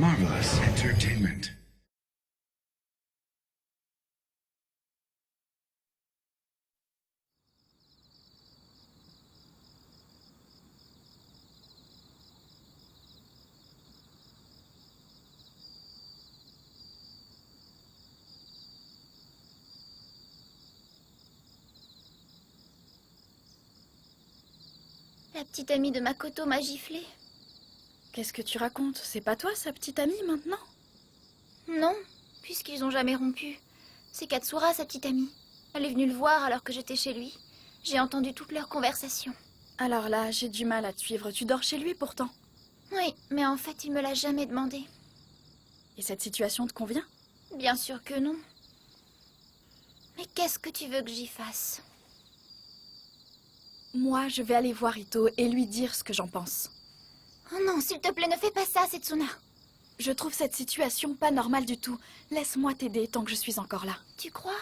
Marvelous entertainment. La petite amie de Makoto m'a giflé. Qu'est-ce que tu racontes? C'est pas toi, sa petite amie, maintenant? Non, puisqu'ils ont jamais rompu. C'est Katsura, sa petite amie. Elle est venue le voir alors que j'étais chez lui. J'ai entendu toute leur conversation. Alors là, j'ai du mal à te suivre. Tu dors chez lui, pourtant. Oui, mais en fait, il me l'a jamais demandé. Et cette situation te convient? Bien sûr que non. Mais qu'est-ce que tu veux que j'y fasse? Moi, je vais aller voir Ito et lui dire ce que j'en pense. Oh non, s'il te plaît, ne fais pas ça, Setsuna. Je trouve cette situation pas normale du tout. Laisse-moi t'aider tant que je suis encore là. Tu crois?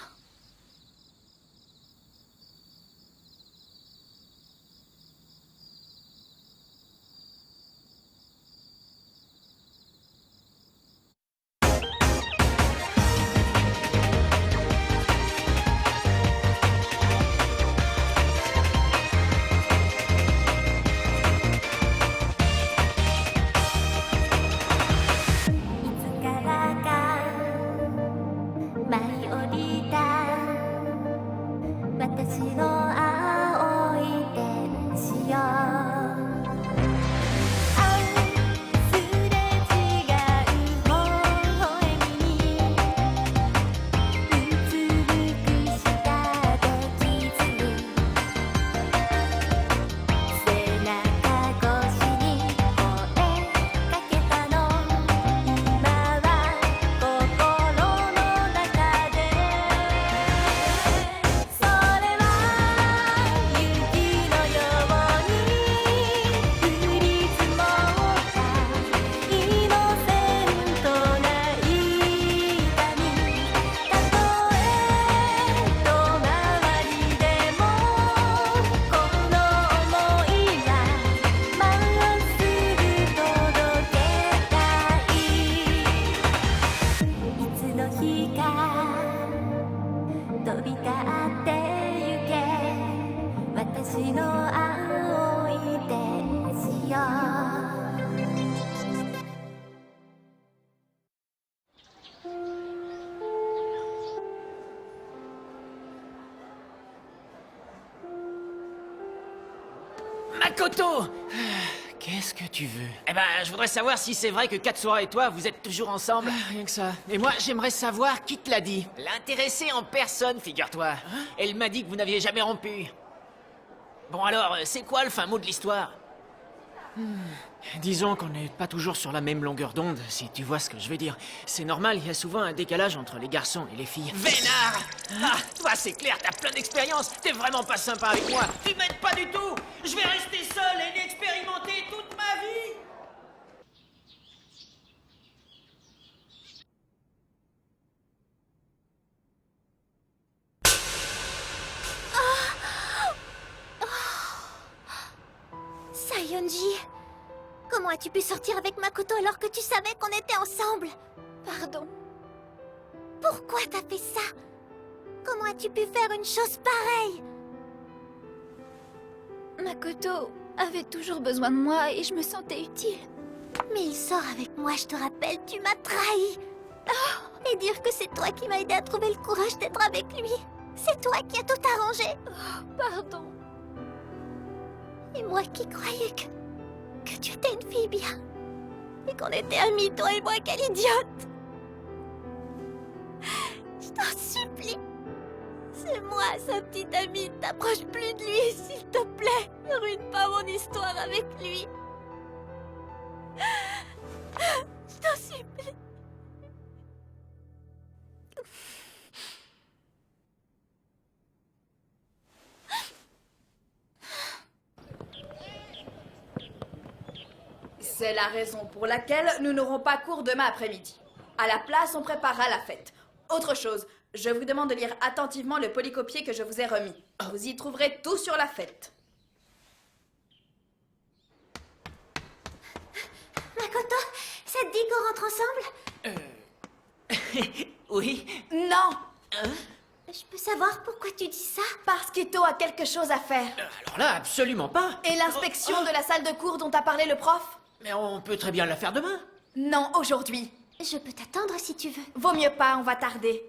Makoto! Qu'est-ce que tu veux? Eh ben, je voudrais savoir si c'est vrai que Katsura et toi, vous êtes toujours ensemble. Rien que ça. Et moi, j'aimerais savoir qui te l'a dit. L'intéressée en personne, figure-toi. Elle m'a dit que vous n'aviez jamais rompu. Bon alors, c'est quoi le fin mot de l'histoire? Disons qu'on n'est pas toujours sur la même longueur d'onde, si tu vois ce que je veux dire. C'est normal, il y a souvent un décalage entre les garçons et les filles. Vénard! Ah, toi c'est clair, t'as plein d'expérience. T'es vraiment pas sympa avec moi. Tu m'aides pas du tout. Je vais rester seul et inexpérimenté toute ma vie. Sayonji, comment as-tu pu sortir avec Makoto alors que tu savais qu'on était ensemble? Pardon. Pourquoi t'as fait ça? Comment as-tu pu faire une chose pareille? Makoto avait toujours besoin de moi et je me sentais utile. Mais il sort avec moi, je te rappelle, tu m'as trahi. Oh, et dire que c'est toi qui m'as aidé à trouver le courage d'être avec lui. C'est toi qui as tout arrangé. Oh, pardon. Et moi qui croyais que tu étais une fille bien. Et qu'on était amis, toi et moi, quelle idiote. Je t'en supplie. C'est moi, sa petite amie. T'approches plus de lui, s'il te plaît. Ne ruine pas mon histoire avec lui. Je t'en supplie. C'est la raison pour laquelle nous n'aurons pas cours demain après-midi. À la place, on préparera la fête. Autre chose, je vous demande de lire attentivement le polycopier que je vous ai remis. Vous y trouverez tout sur la fête. Makoto, ça te dit qu'on rentre ensemble? Oui. Non! Je peux savoir pourquoi tu dis ça? Parce qu'Ito a quelque chose à faire. Alors là, absolument pas. Et l'inspection de la salle de cours dont a parlé le prof? Mais on peut très bien la faire demain. Non, aujourd'hui. Je peux t'attendre si tu veux. Vaut mieux pas, on va tarder.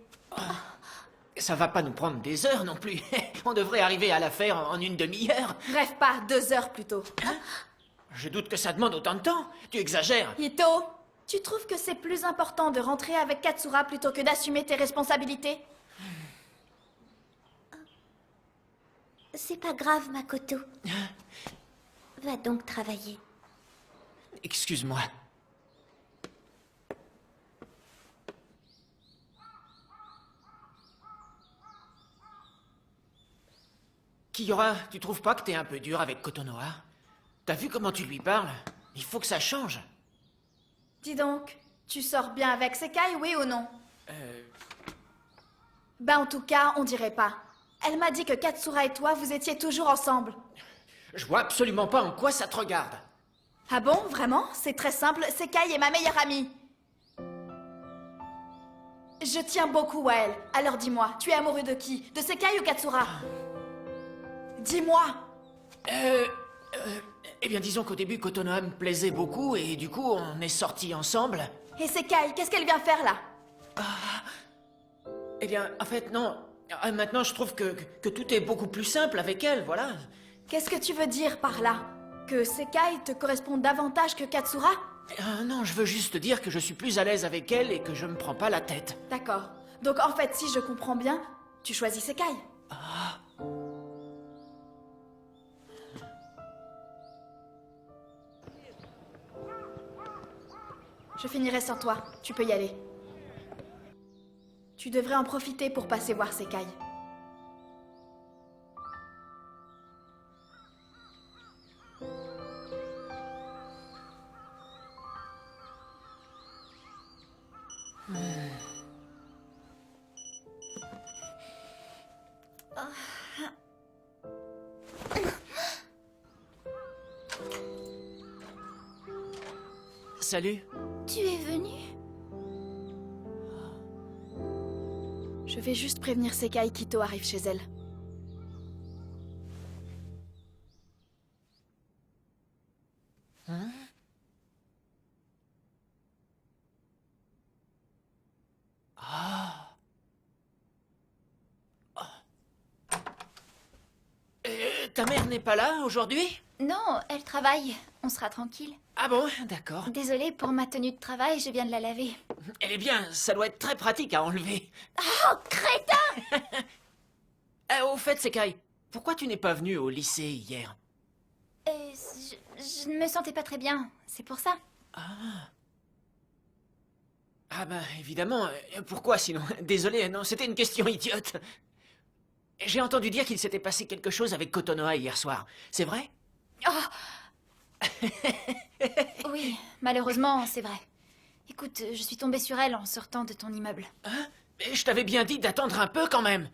Ça va pas nous prendre des heures non plus. On devrait arriver à la faire en une demi-heure. Rêve pas, 2 heures plutôt. Je doute que ça demande autant de temps. Tu exagères. Ito, tu trouves que c'est plus important de rentrer avec Katsura plutôt que d'assumer tes responsabilités? C'est pas grave, Makoto. Va donc travailler. Excuse-moi. Kiora, tu trouves pas que t'es un peu dur avec Kotonoha? T'as vu comment tu lui parles? Il faut que ça change. Dis donc, tu sors bien avec Sekai, oui ou non? Ben en tout cas, on dirait pas. Elle m'a dit que Katsura et toi, vous étiez toujours ensemble. Je vois absolument pas en quoi ça te regarde. Ah bon, vraiment? C'est très simple, Sekai est ma meilleure amie. Je tiens beaucoup à elle. Alors dis-moi, tu es amoureux de qui? De Sekai ou Katsura? Dis-moi! Eh bien, disons qu'au début, Kotonoha me plaisait beaucoup et du coup, on est sortis ensemble. Et Sekai, qu'est-ce qu'elle vient faire là? Eh bien, en fait, non. Maintenant, je trouve que tout est beaucoup plus simple avec elle, voilà. Qu'est-ce que tu veux dire par là? Que Sekai te correspond davantage que Katsura? Non, je veux juste dire que je suis plus à l'aise avec elle et que je me prends pas la tête. D'accord. Donc en fait, si je comprends bien, tu choisis Sekai. Je finirai sans toi. Tu peux y aller. Tu devrais en profiter pour passer voir Sekai. Salut. Tu es venu? Je vais juste prévenir Sekai qu'Ito arrive chez elle. Ta mère n'est pas là aujourd'hui? Non, elle travaille. On sera tranquille. Ah bon, d'accord. Désolée pour ma tenue de travail, je viens de la laver. Elle est bien, ça doit être très pratique à enlever. Oh, crétin! Au fait, Sekai, pourquoi tu n'es pas venu au lycée hier? Je ne me sentais pas très bien, c'est pour ça. Ah ben, évidemment. Pourquoi sinon? Désolé, non, c'était une question idiote. J'ai entendu dire qu'il s'était passé quelque chose avec Kotonoha hier soir. C'est vrai? Oui, malheureusement, c'est vrai. Écoute, je suis tombée sur elle en sortant de ton immeuble. Mais je t'avais bien dit d'attendre un peu quand même.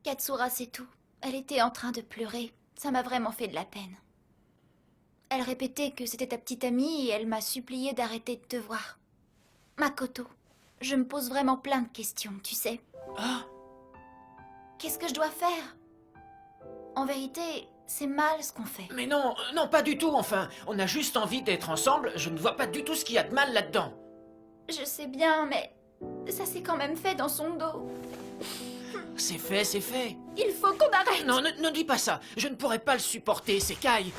Katsura, c'est tout. Elle était en train de pleurer. Ça m'a vraiment fait de la peine. Elle répétait que c'était ta petite amie et elle m'a supplié d'arrêter de te voir. Makoto, je me pose vraiment plein de questions, tu sais. Qu'est-ce que je dois faire? En vérité, c'est mal ce qu'on fait. Mais non, non, pas du tout, enfin. On a juste envie d'être ensemble. Je ne vois pas du tout ce qu'il y a de mal là-dedans. Je sais bien, mais ça s'est quand même fait dans son dos. C'est fait, c'est fait. Il faut qu'on arrête. Non, ne dis pas ça. Je ne pourrais pas le supporter, Sekai.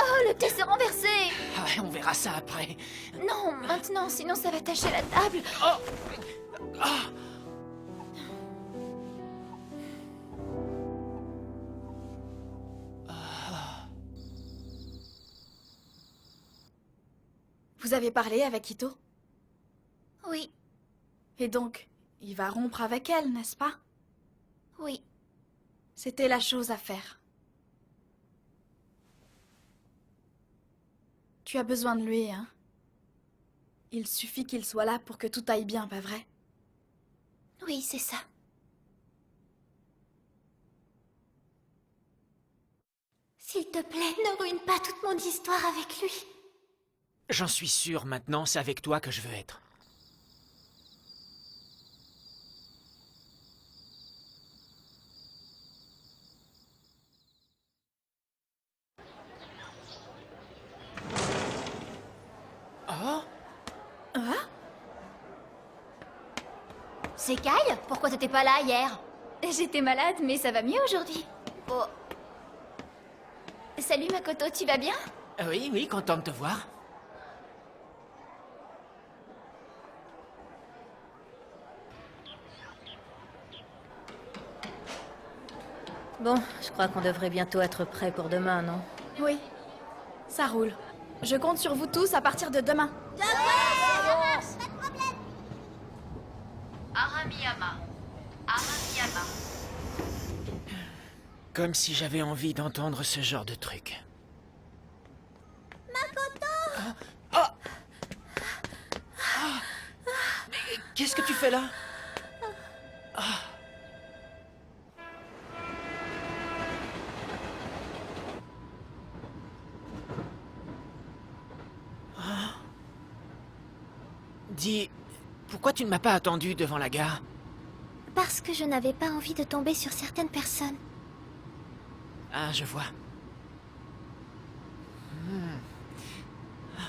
Oh, le thé s'est renversé. Ah, on verra ça après. Non, maintenant, sinon ça va tacher la table. Vous avez parlé avec Ito? Oui, Et donc, il va rompre avec elle, n'est-ce pas? oui. C'était la chose à faire. Tu as besoin de lui, hein? Il suffit qu'il soit là pour que tout aille bien, pas vrai? Oui, c'est ça. S'il te plaît, ne ruine pas toute mon histoire avec lui. J'en suis sûr maintenant, c'est avec toi que je veux être. Oh? C'est Kyle? Pourquoi t'étais pas là hier? J'étais malade, mais ça va mieux aujourd'hui. Oh, Salut Makoto, tu vas bien? Oui, oui, content de te voir. Bon, je crois qu'on devrait bientôt être prêt pour demain, non? Oui, ça roule. Je compte sur vous tous à partir de demain. Comme si j'avais envie d'entendre ce genre de truc. Makoto! Mais qu'est-ce que tu fais là? Dis, pourquoi tu ne m'as pas attendu devant la gare? parce que je n'avais pas envie de tomber sur certaines personnes. Ah, je vois.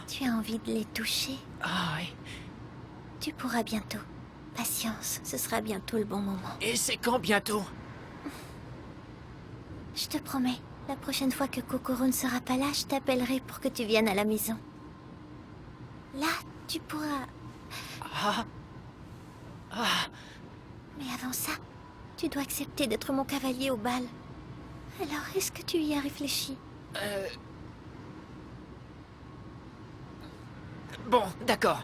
Tu as envie de les toucher? Ah oui. Tu pourras bientôt. Patience, ce sera bientôt le bon moment. Et c'est quand bientôt? Je te promets, la prochaine fois que Kokoro ne sera pas là, je t'appellerai pour que tu viennes à la maison. Là, tu pourras... Ah. Ah. Mais avant ça, tu dois accepter d'être mon cavalier au bal. Alors, est-ce que tu y as réfléchi? Bon, d'accord.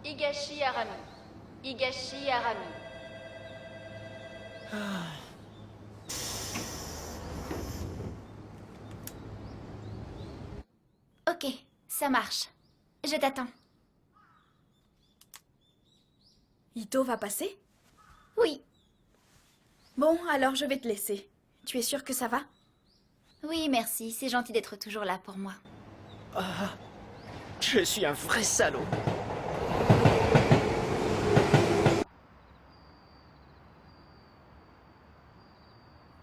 Higashi Arami. Higashi Arami. Ok, ça marche. Je t'attends. Ito va passer? Oui, Bon, alors je vais te laisser. Tu es sûre que ça va? oui, merci. C'est gentil d'être toujours là pour moi. Je suis un vrai salaud.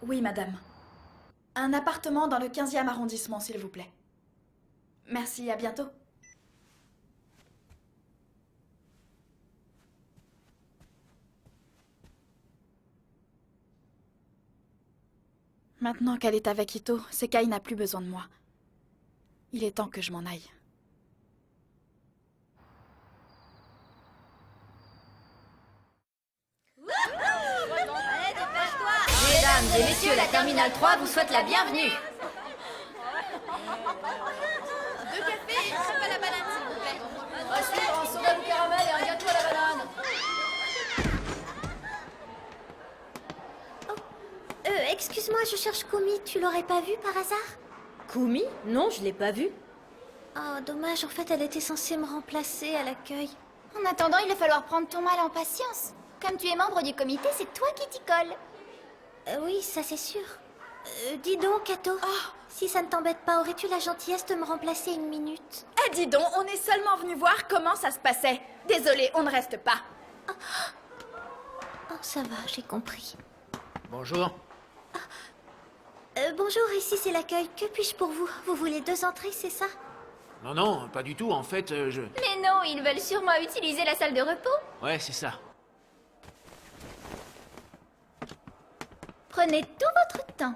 Oui, madame. Un appartement dans le 15e arrondissement, s'il vous plaît. Merci, à bientôt. Maintenant qu'elle est avec Ito, Sekai n'a plus besoin de moi. Il est temps que je m'en aille. Mesdames et messieurs, la Terminale 3 vous souhaite la bienvenue. Deux cafés, crêpe à la banane, s'il vous plaît. À suivre, un soda au caramel et un gâteau à la banane. Excuse-moi, je cherche Kumi. Tu l'aurais pas vue par hasard? Kumi? Non, je l'ai pas vue. Oh, dommage. En fait, elle était censée me remplacer à l'accueil. En attendant, il va falloir prendre ton mal en patience. Comme tu es membre du comité, c'est toi qui t'y colle. Oui, ça c'est sûr. Dis donc, Kato. Si ça ne t'embête pas, aurais-tu la gentillesse de me remplacer une minute? Ah, dis donc, on est seulement venu voir comment ça se passait. Désolée, on ne reste pas. Oh, ça va, j'ai compris. Bonjour. Bonjour, ici c'est l'accueil. Que puis-je pour vous? Vous voulez 2 entrées, c'est ça? Non, non, pas du tout. En fait, je... Mais non, ils veulent sûrement utiliser la salle de repos. Ouais, c'est ça. Prenez tout votre temps.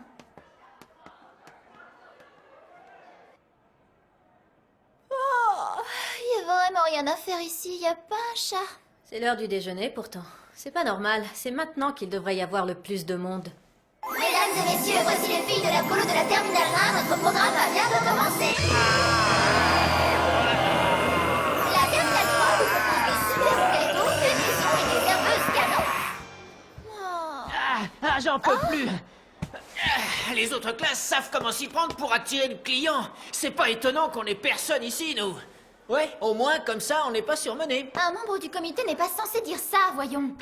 Oh, y a vraiment rien à faire ici, y a pas un chat. C'est l'heure du déjeuner pourtant. C'est pas normal, c'est maintenant qu'il devrait y avoir le plus de monde. Mesdames et messieurs, voici les filles de la polo de la Terminale 1. Notre programme va bientôt commencer. La Terminale 3 vous propose des super cadeaux, des maisons et des serveuses cadeaux. J'en peux plus. Les autres classes savent comment s'y prendre pour attirer le client. C'est pas étonnant qu'on ait personne ici, nous. Ouais, au moins, comme ça, on n'est pas surmené. Un membre du comité n'est pas censé dire ça, voyons.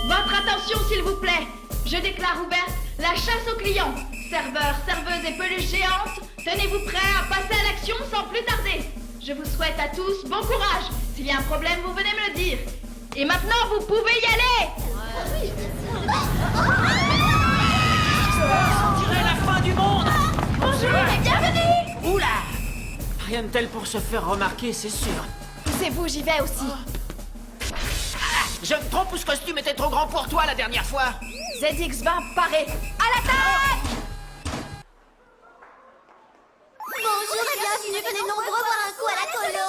Votre attention, s'il vous plaît. Je déclare ouverte la chasse aux clients. Serveurs, serveuses et peluches géantes, tenez-vous prêts à passer à l'action sans plus tarder. Je vous souhaite à tous bon courage. S'il y a un problème, vous venez me le dire. Et maintenant, vous pouvez y aller. On dirait la fin du monde. Bonjour et bienvenue. Oula! Rien de tel pour se faire remarquer, c'est sûr. Poussez-vous, j'y vais aussi. Je me trompe ou ce costume était trop grand pour toi la dernière fois? ZX20 paré. À l'attaque. Bonjour et bienvenue, venez nombreux boire un coup à la colo.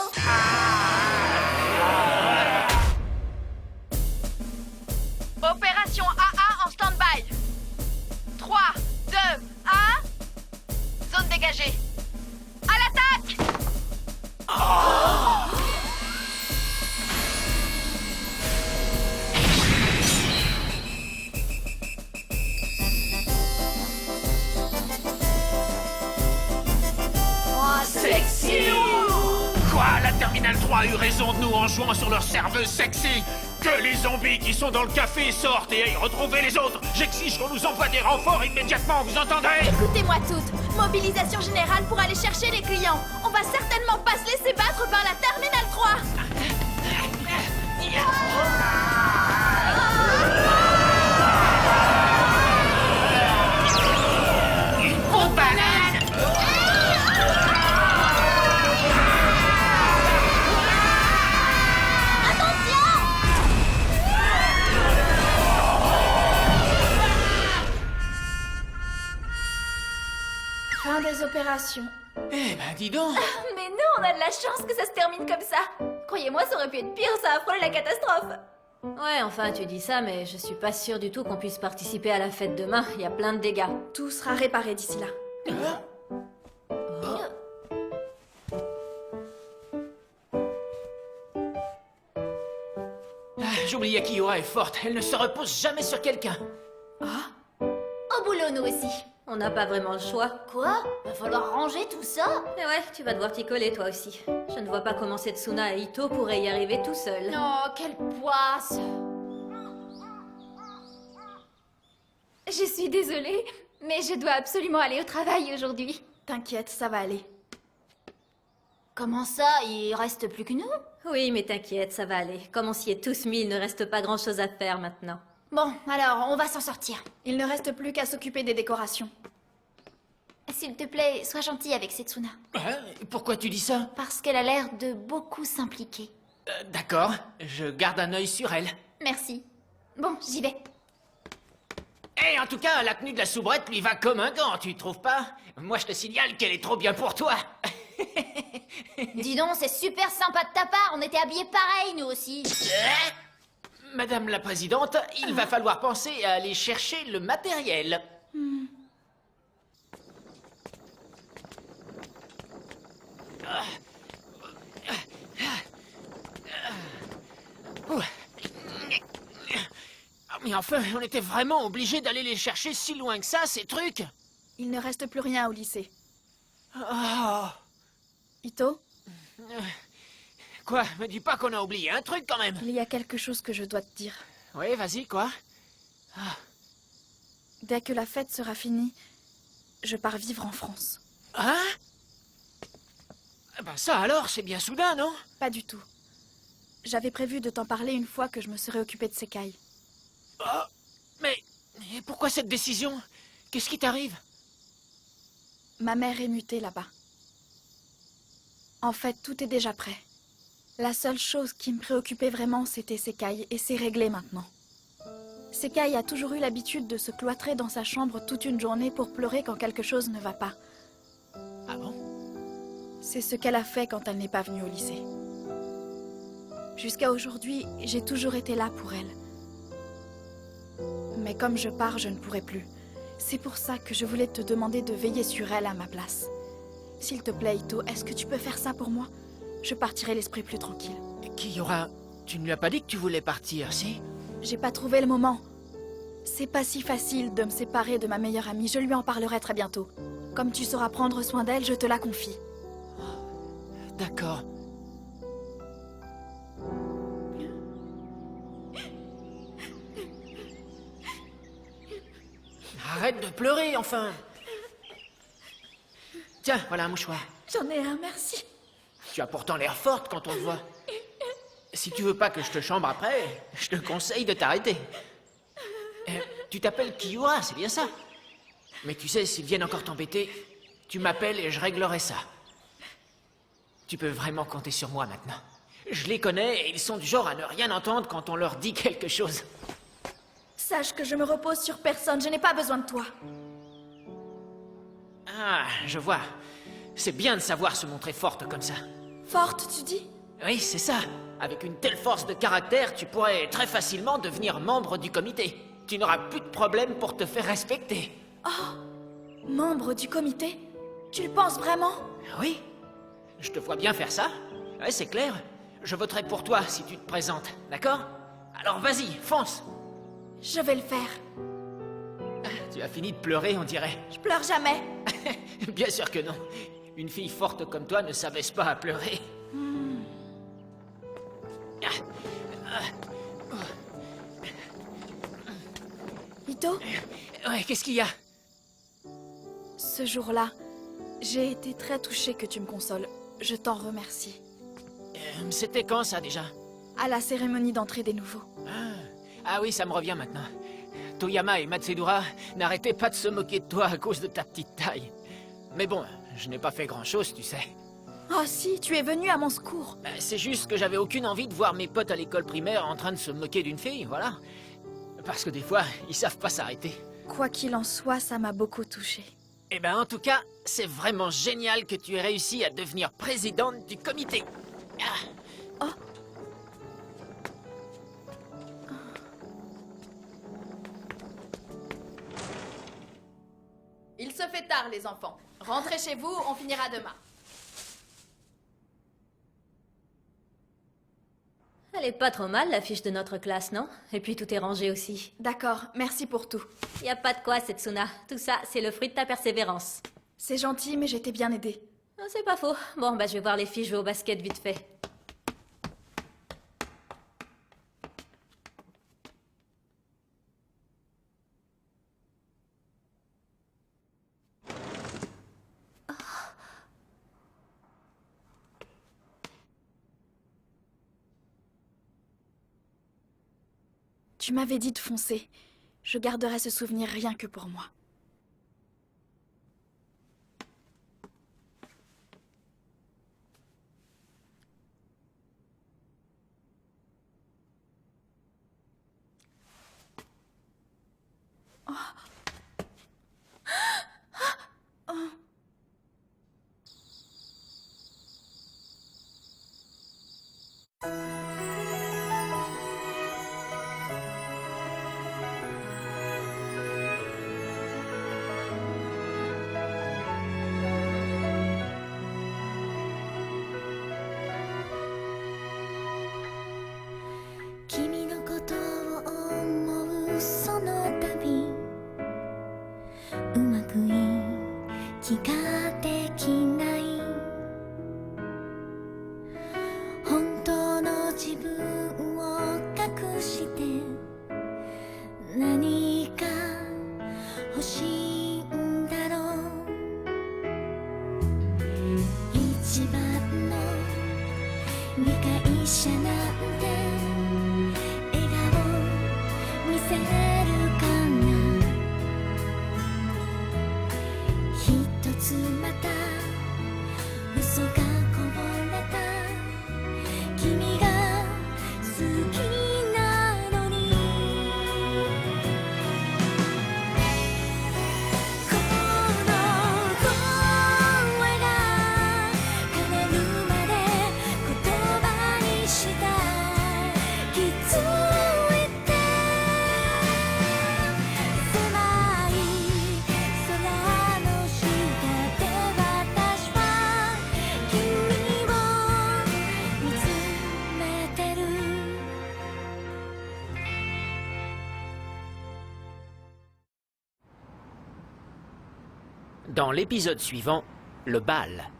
Opération AA en stand-by. 3, 2, 1. Zone dégagée. À l'attaque. Sexy! Quoi? La Terminale 3 a eu raison de nous en jouant sur leur serveuse sexy? Que les zombies qui sont dans le café sortent et aillent retrouver les autres! J'exige qu'on nous envoie des renforts immédiatement, vous entendez? Écoutez-moi toutes. Mobilisation générale pour aller chercher les clients. On va certainement pas se laisser battre par la Terminale 3. Une banane! Fin des opérations. Eh ben, dis donc! Mais non, on a de la chance que ça se termine comme ça. Croyez-moi, ça aurait pu être pire, ça a frôlé la catastrophe. Ouais, enfin, tu dis ça, mais je suis pas sûre du tout qu'on puisse participer à la fête demain. Il y a plein de dégâts. Tout sera réparé d'ici là. J'oubliais qu'Iora est forte, elle ne se repose jamais sur quelqu'un. Au boulot, nous aussi. On n'a pas vraiment le choix. Quoi? Va falloir ranger tout ça? Mais ouais, tu vas devoir t'y coller toi aussi. Je ne vois pas comment Setsuna et Ito pourraient y arriver tout seuls. Oh, quelle poisse. Je suis désolée, mais je dois absolument aller au travail aujourd'hui. T'inquiète, ça va aller. Comment ça? Il reste plus que nous? Oui, mais t'inquiète, ça va aller. Comme on s'y est tous mis, il ne reste pas grand-chose à faire maintenant. Bon, alors, on va s'en sortir. Il ne reste plus qu'à s'occuper des décorations. S'il te plaît, sois gentil avec Setsuna. Hein? Pourquoi tu dis ça? Parce qu'elle a l'air de beaucoup s'impliquer. D'accord, je garde un œil sur elle. Merci. Bon, j'y vais. Et en tout cas, la tenue de la soubrette lui va comme un gant, tu trouves pas? Moi, je te signale qu'elle est trop bien pour toi. Dis donc, c'est super sympa de ta part. On était habillés pareil, nous aussi. Madame la Présidente, il va falloir penser à aller chercher le matériel. Mais enfin, on était vraiment obligés d'aller les chercher si loin que ça, ces trucs? Il ne reste plus rien au lycée. Oh. Ito, Quoi? Me dis pas qu'on a oublié un truc quand même. il y a quelque chose que je dois te dire. Oui, vas-y, quoi? Dès que la fête sera finie, je pars vivre en France. Hein? Ben ça alors, c'est bien soudain, non? Pas du tout. J'avais prévu de t'en parler une fois que je me serais occupée de Sekai. Mais pourquoi cette décision? Qu'est-ce qui t'arrive? Ma mère est mutée là-bas. En fait, tout est déjà prêt. La seule chose qui me préoccupait vraiment, c'était Sekai, et c'est réglé maintenant. Sekai a toujours eu l'habitude de se cloîtrer dans sa chambre toute une journée pour pleurer quand quelque chose ne va pas. Ah bon? C'est ce qu'elle a fait quand elle n'est pas venue au lycée. Jusqu'à aujourd'hui, j'ai toujours été là pour elle. Mais comme je pars, je ne pourrai plus. C'est pour ça que je voulais te demander de veiller sur elle à ma place. S'il te plaît, Ito, est-ce que tu peux faire ça pour moi? Je partirai l'esprit plus tranquille. Kiora, tu ne lui as pas dit que tu voulais partir, si? J'ai pas trouvé le moment. C'est pas si facile de me séparer de ma meilleure amie. Je lui en parlerai très bientôt. Comme tu sauras prendre soin d'elle, je te la confie. D'accord. Arrête de pleurer, enfin. Tiens, voilà un mouchoir. J'en ai un, merci. Tu as pourtant l'air forte quand on te voit. Si tu veux pas que je te chambre après, je te conseille de t'arrêter. Tu t'appelles Kiura, c'est bien ça? Mais tu sais, s'ils viennent encore t'embêter, tu m'appelles et je réglerai ça. Tu peux vraiment compter sur moi maintenant. Je les connais et ils sont du genre à ne rien entendre quand on leur dit quelque chose. Sache que je me repose sur personne, je n'ai pas besoin de toi. Ah, je vois. C'est bien de savoir se montrer forte comme ça. Forte, tu dis? Oui, c'est ça. Avec une telle force de caractère, tu pourrais très facilement devenir membre du comité. Tu n'auras plus de problème pour te faire respecter. Membre du comité? Tu le penses vraiment? Oui. Je te vois bien faire ça. Ouais, c'est clair. Je voterai pour toi si tu te présentes, d'accord? Alors vas-y, fonce. Je vais le faire. Tu as fini de pleurer, on dirait. Je pleure jamais. Bien sûr que non. Une fille forte comme toi ne s'abaisse pas à pleurer. Ito, Ouais, qu'est-ce qu'il y a? ce jour-là, j'ai été très touchée que tu me consoles. Je t'en remercie. C'était quand ça déjà? À la cérémonie d'entrée des nouveaux. Ah oui, ça me revient maintenant. Toyama et Matsedura n'arrêtaient pas de se moquer de toi à cause de ta petite taille. Mais bon, je n'ai pas fait grand-chose, tu sais. Oh si, tu es venu à mon secours. C'est juste que j'avais aucune envie de voir mes potes à l'école primaire en train de se moquer d'une fille, voilà. Parce que des fois, ils savent pas s'arrêter. Quoi qu'il en soit, ça m'a beaucoup touchée. Eh ben, en tout cas, c'est vraiment génial que tu aies réussi à devenir présidente du comité. Il se fait tard, les enfants. Rentrez chez vous, on finira demain. Elle est pas trop mal, l'affiche de notre classe, non? Et puis tout est rangé aussi. D'accord, merci pour tout. Y a pas de quoi, Setsuna. Tout ça, c'est le fruit de ta persévérance. C'est gentil, mais j'étais bien aidée. Ah, c'est pas faux. Bon, bah je vais voir les filles jouer au basket vite fait. Tu m'avais dit de foncer. Je garderai ce souvenir rien que pour moi. Dans l'épisode suivant, le bal.